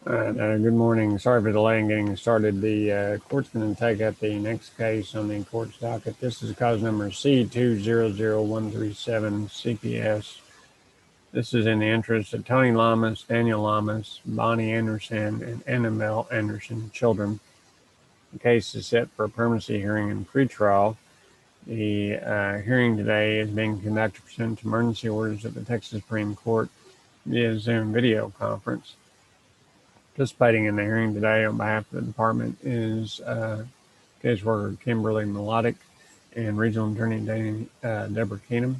Good morning. Sorry for the delay in getting started. The court's going to take up the next case on the court's docket. This is cause number C200137 CPS. This is in the interest of Tony Lamas, Daniel Lamas, Bonnie Anderson, and Annabelle Anderson, children. The case is set for a permanency hearing and pretrial. The hearing today is being conducted pursuant to emergency orders of the Texas Supreme Court via Zoom video conference. Participating in the hearing today on behalf of the department is caseworker Kimberly Melodic and Regional Attorney Deborah Keenum.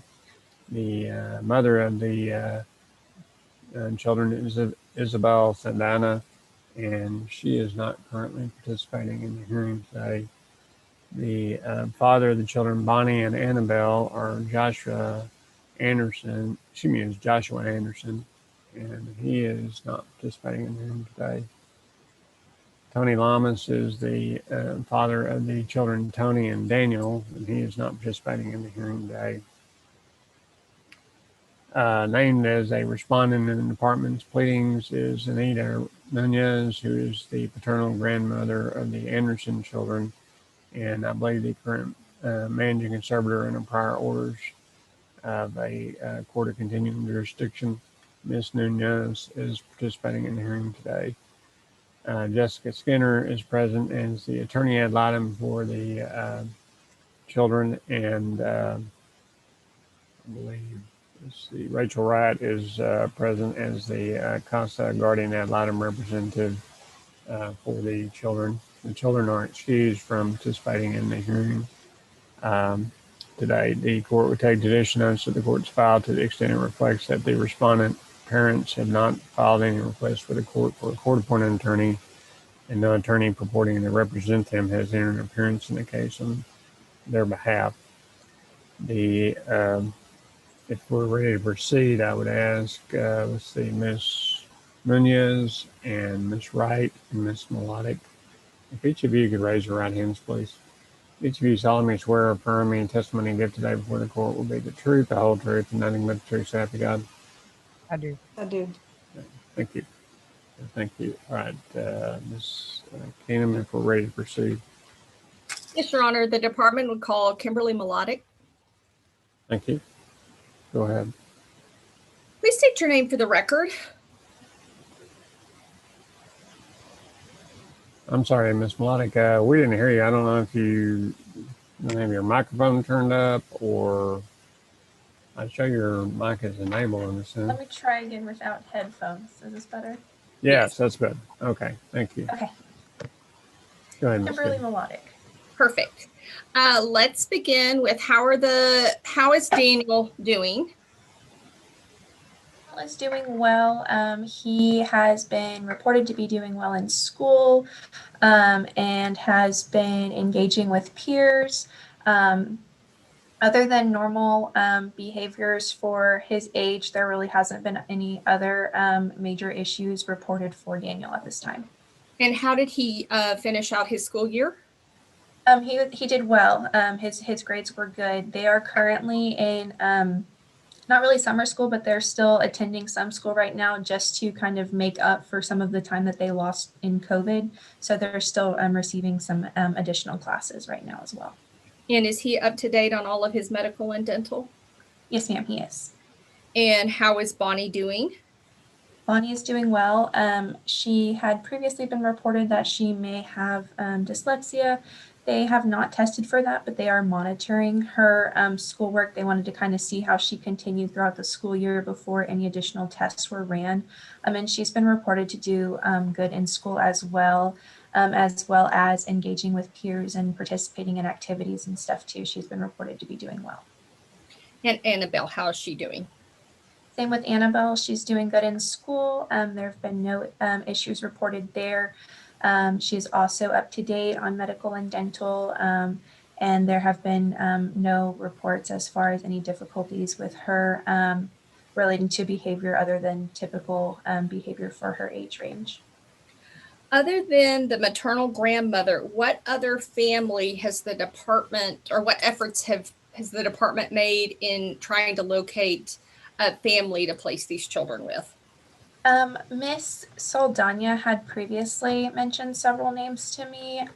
The mother of the children is Isabel Sandana, and she is not currently participating in the hearing today. The father of the children, Bonnie and Annabelle, are Joshua Anderson, and he is not participating in the hearing today. Tony Lamas is the father of the children, Tony and Daniel, and he is not participating in the hearing today. Named as a respondent in the department's pleadings is Anita Nunez, who is the paternal grandmother of the Anderson children, and I believe the current managing conservator in the prior orders of a court of continuing jurisdiction. Ms. Nunez is participating in the hearing today. Jessica Skinner is present as the attorney ad litem for the children, and I believe Rachel Wright is present as the CASA guardian ad litem representative for the children. The children are excused from participating in the hearing today. The court would take judicial notice of the court's file to the extent it reflects that the respondent parents have not filed any request for the court for a court-appointed attorney, and no attorney purporting to represent them has entered an appearance in the case on their behalf. If we're ready to proceed, I would ask, let's see, Ms. Nunez and Ms. Wright and Ms. Melodic, if each of you could raise your right hands, please. Each of you solemnly swear or affirm any testimony you give today before the court will be the truth, the whole truth, and nothing but the truth, so help you God. I do. Thank you. Thank you. All right, Ms. Keenum, if we're ready to proceed. Yes, Your Honor. The department would call Kimberly Melodic. Thank you. Go ahead. Please state your name for the record. I'm sorry, Ms. Melodic, we didn't hear you. I don't know if you have your microphone turned up, or I show your mic is enabled in the sense. Let me try again without headphones. Is this better? Yes, that's good. Okay, thank you. Okay. Go ahead, Kimberly Melodic. Perfect. Let's begin with how is Daniel doing? Daniel is doing well. He has been reported to be doing well in school, and has been engaging with peers. Other than normal behaviors for his age, there really hasn't been any other major issues reported for Daniel at this time. And how did he finish out his school year? He did well. His grades were good. They are currently in not really summer school, but they're still attending some school right now just to kind of make up for some of the time that they lost in COVID. So they're still receiving some additional classes right now as well. And is he up to date on all of his medical and dental? Yes, ma'am, he is. And how is Bonnie doing? Bonnie is doing well. She had previously been reported that she may have dyslexia. They have not tested for that, but they are monitoring her schoolwork. They wanted to kind of see how she continued throughout the school year before any additional tests were ran. And she's been reported to do good in school as well as engaging with peers and participating in activities and stuff too. She's been reported to be doing well. And Annabelle, how is she doing? Same with Annabelle. She's doing good in school. There have been no issues reported there. She's also up to date on medical and dental, and there have been no reports as far as any difficulties with her relating to behavior other than typical behavior for her age range. Other than the maternal grandmother, what other family has the department, or what efforts has the department made in trying to locate a family to place these children with? Miss Saldana had previously mentioned several names to me.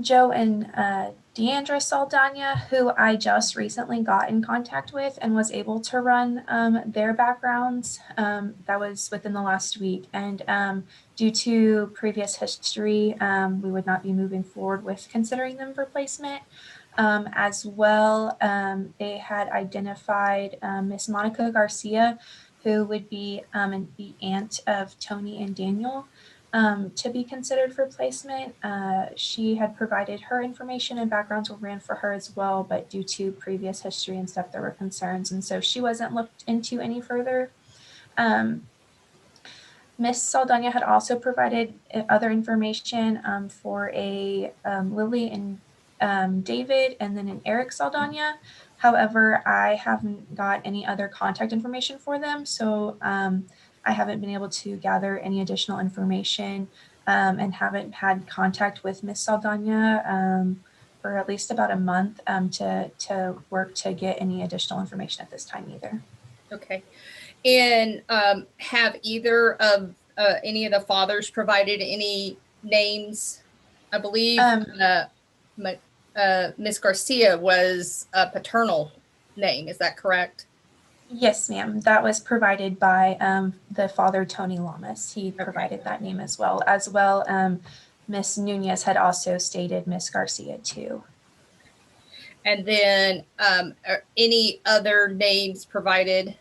Joe and Deandra Saldana, who I just recently got in contact with and was able to run their backgrounds. That was within the last week. And due to previous history, we would not be moving forward with considering them for placement. As well, they had identified Miss Monica Garcia, who would be the aunt of Tony and Daniel, to be considered for placement. She had provided her information and backgrounds were ran for her as well, but due to previous history and stuff, there were concerns, and so she wasn't looked into any further. Miss Saldana had also provided other information for a Lily and David, and then an Eric Saldana. However, I haven't got any other contact information for them, so I haven't been able to gather any additional information and haven't had contact with Miss Saldana for at least about a month to work to get any additional information at this time either. Okay. And have either of any of the fathers provided any names? I believe Miss Garcia was a paternal name. Is that correct? Yes, ma'am. That was provided by the father, Tony Lamas. He provided that name as well. Miss Nunez had also stated Miss Garcia too. And then are any other names provided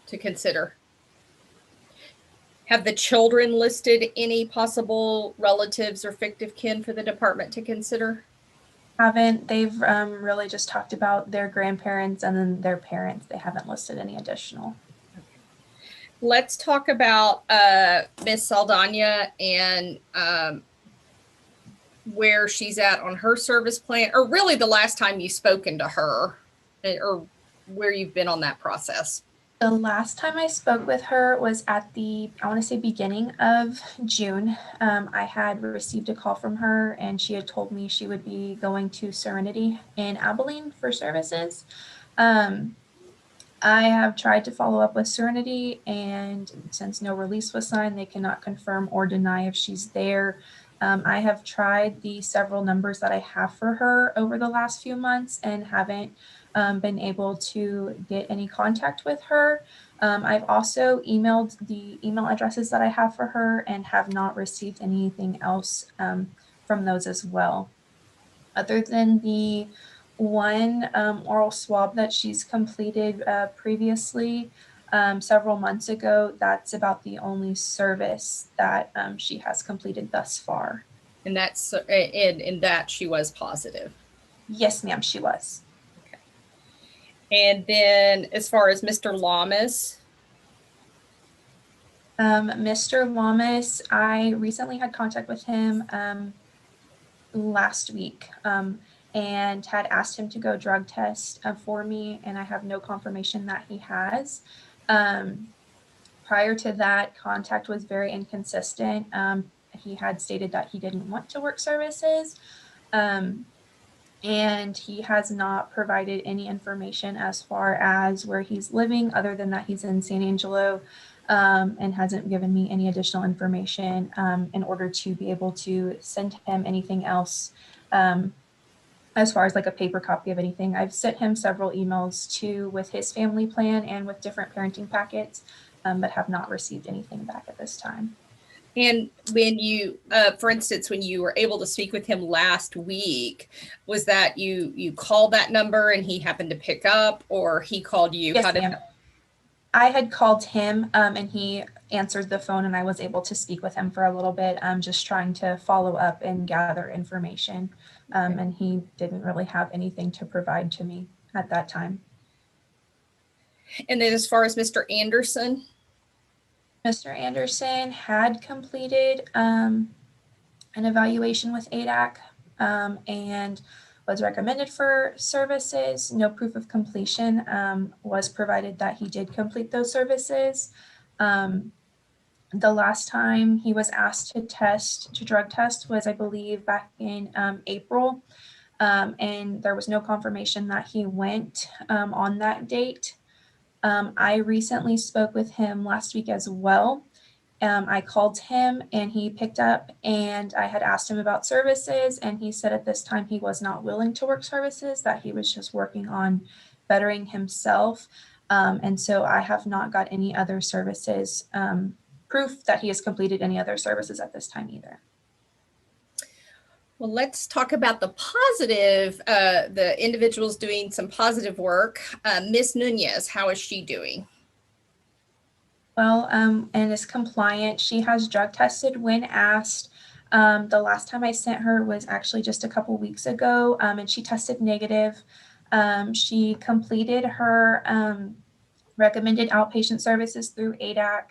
to consider? Have the children listed any possible relatives or fictive kin for the department to consider? Haven't. They've really just talked about their grandparents and then their parents. They haven't listed any additional. Let's talk about Miss Saldana and where she's at on her service plan, or really the last time you've spoken to her, or where you've been on that process. The last time I spoke with her was at the, I want to say, beginning of June. I had received a call from her and she had told me she would be going to Serenity in Abilene for services. I have tried to follow up with Serenity, and since no release was signed, they cannot confirm or deny if she's there. I have tried the several numbers that I have for her over the last few months and haven't been able to get any contact with her. I've also emailed the email addresses that I have for her and have not received anything else from those as well. Other than the one oral swab that she's completed previously several months ago, that's about the only service that she has completed thus far. And that's in that she was positive. Yes, ma'am, she was. Okay. And then as far as Mr. Lamas? Mr. Lamas, I recently had contact with him last week and had asked him to go drug test for me, and I have no confirmation that he has. Prior to that, contact was very inconsistent. He had stated that he didn't want to work services, and he has not provided any information as far as where he's living, other than that he's in San Angelo, and hasn't given me any additional information in order to be able to send him anything else as far as like a paper copy of anything. I've sent him several emails too with his family plan and with different parenting packets, but have not received anything back at this time. And when you, for instance, when you were able to speak with him last week, was that you called that number and he happened to pick up, or he called you? Yes, ma'am. I had called him and he answered the phone, and I was able to speak with him for a little bit, just trying to follow up and gather information. And he didn't really have anything to provide to me at that time. And then as far as Mr. Anderson? Mr. Anderson had completed an evaluation with ADAC and was recommended for services. No proof of completion was provided that he did complete those services. The last time he was asked to drug test was, I believe, back in April. And there was no confirmation that he went on that date. I recently spoke with him last week as well. I called him and he picked up, and I had asked him about services, and he said at this time he was not willing to work services, that he was just working on bettering himself. And so I have not got any other services, proof that he has completed any other services at this time either. Well, let's talk about the positive, the individuals doing some positive work. Miss Nunez, how is she doing? Well, and is compliant. She has drug tested when asked. The last time I sent her was actually just a couple weeks ago, and she tested negative. She completed her recommended outpatient services through ADAC,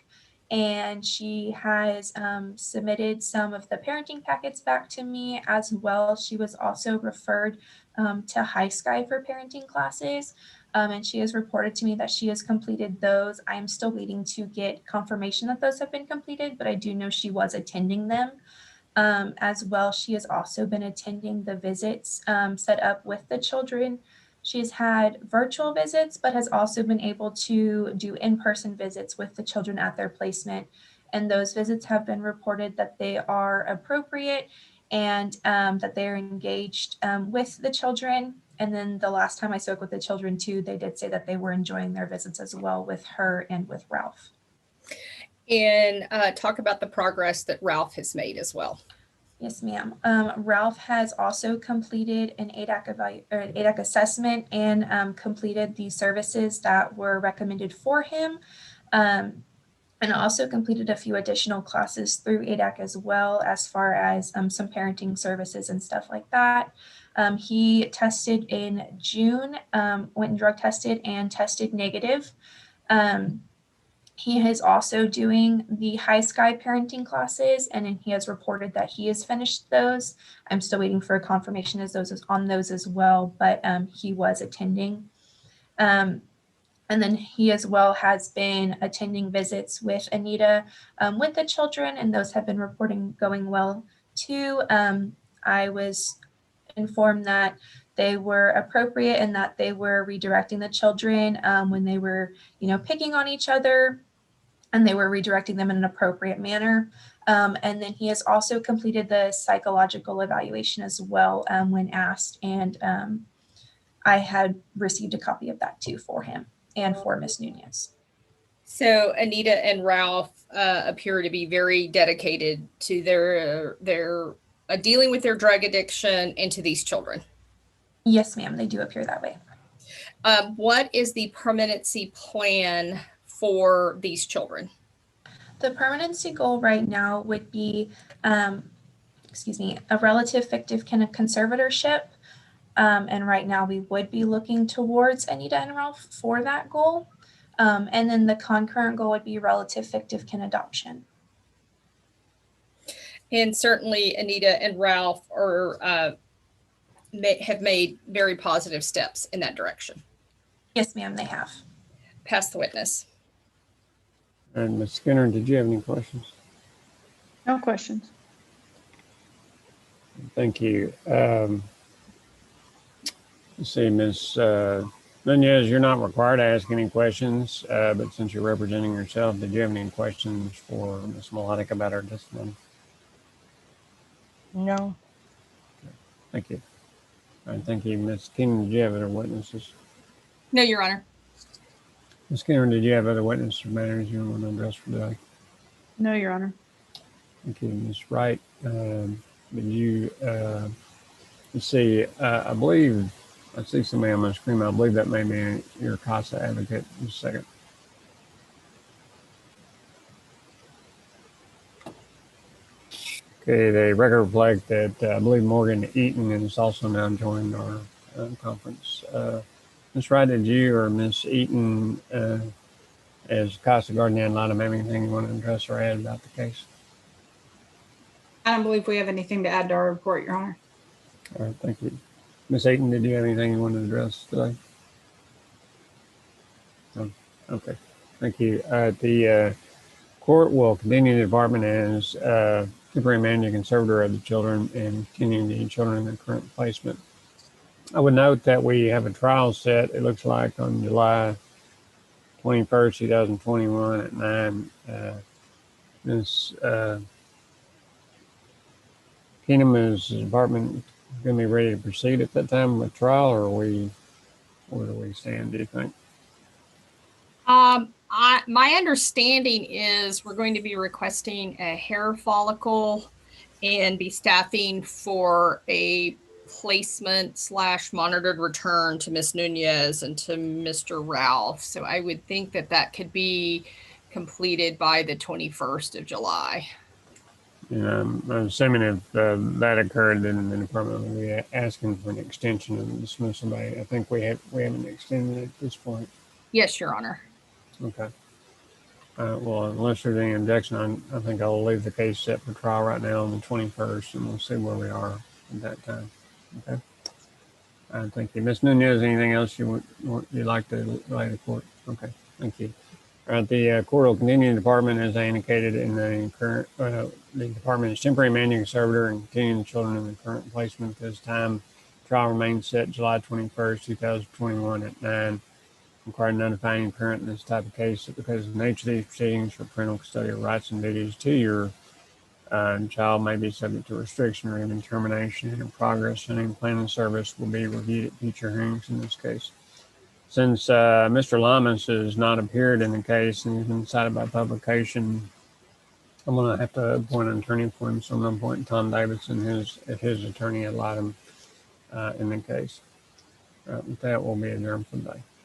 and she has submitted some of the parenting packets back to me as well. She was also referred to High Sky for parenting classes, and she has reported to me that she has completed those. I'm still waiting to get confirmation that those have been completed, but I do know she was attending them. As well, she has also been attending the visits set up with the children. She's had virtual visits, but has also been able to do in-person visits with the children at their placement. And those visits have been reported that they are appropriate and that they are engaged with the children. And then the last time I spoke with the children too, they did say that they were enjoying their visits as well with her and with Ralph. And talk about the progress that Ralph has made as well. Yes, ma'am. Ralph has also completed an ADAC assessment and completed the services that were recommended for him, and also completed a few additional classes through ADAC as well, as far as some parenting services and stuff like that. He tested in June, went and drug tested and tested negative. He is also doing the High Sky parenting classes, and he has reported that he has finished those. I'm still waiting for a confirmation on those as well, but he was attending. And then he as well has been attending visits with Anita with the children, and those have been going well too. I was informed that they were appropriate and that they were redirecting the children when they were, picking on each other, and they were redirecting them in an appropriate manner. And then he has also completed the psychological evaluation as well when asked, and I had received a copy of that too for him and for Miss Nunez. So Anita and Ralph appear to be very dedicated to their dealing with their drug addiction and to these children. Yes, ma'am, they do appear that way. What is the permanency plan for these children? The permanency goal right now would be, a relative fictive conservatorship. And right now we would be looking towards Anita and Ralph for that goal. And then the concurrent goal would be relative fictive kin adoption. And certainly Anita and Ralph have made very positive steps in that direction. Yes, ma'am, they have. Pass the witness. And Ms. Skinner, did you have any questions? No questions. Thank you. Let's see, Ms. Nunez, you're not required to ask any questions, but since you're representing yourself, did you have any questions for Ms. Melodic about her discipline? No. Okay. Thank you. All right, thank you. Ms. Keenan, did you have other witnesses? No, Your Honor. Ms. Skinner, did you have other witnesses or matters you want to address for today? No, Your Honor. Thank you, Ms. Wright. Did you, let's see, I believe, I see somebody on my screen. I believe that may be your CASA advocate. Just a second. Okay, the record reflect that I believe Morgan Eaton is also now joined our conference. Ms. Wright, did you or Ms. Eaton, as CASA guardian ad litem, have anything you want to address or add about the case? I don't believe we have anything to add to our report, Your Honor. All right, thank you. Ms. Eaton, did you have anything you want to address today? No? Okay, thank you. The court will continue the department as temporary managing conservator of the children and continuing the children in their current placement. I would note that we have a trial set, it looks like, on July 21st, 2021 at 9. Ms. Keenum, is the department going to be ready to proceed at that time with trial, or where do we stand, do you think? My understanding is we're going to be requesting a hair follicle and be staffing for a placement / monitored return to Miss Nunez and to Mr. Ralph. So I would think that that could be completed by the 21st of July. And I'm assuming if that occurred, then the department will be asking for an extension of the dismissal. I think we haven't extended it at this point. Yes, Your Honor. Okay. Well, unless there's any objection, I think I'll leave the case set for trial right now on the 21st, and we'll see where we are at that time. Okay. Thank you. Ms. Nunez, anything else you'd like to lay to court? Okay. Thank you. All right. The court will continue. The department, as I indicated in the current, the department is temporary managing conservator and continuing the children in the current placement at this time. Trial remains set July 21st, 2021 at 9. Required to notify any parent in this type of case that because of the nature of these proceedings for parental custodial rights and duties to your child may be subject to restriction or even termination in progress, and any plan of service will be reviewed at future hearings in this case. Since Mr. Lamas has not appeared in the case and he's been cited by publication, I'm going to have to appoint an attorney for him, so I'm going to appoint Tom Davidson as his attorney ad litem in the case. With that, we'll be adjourned for the day.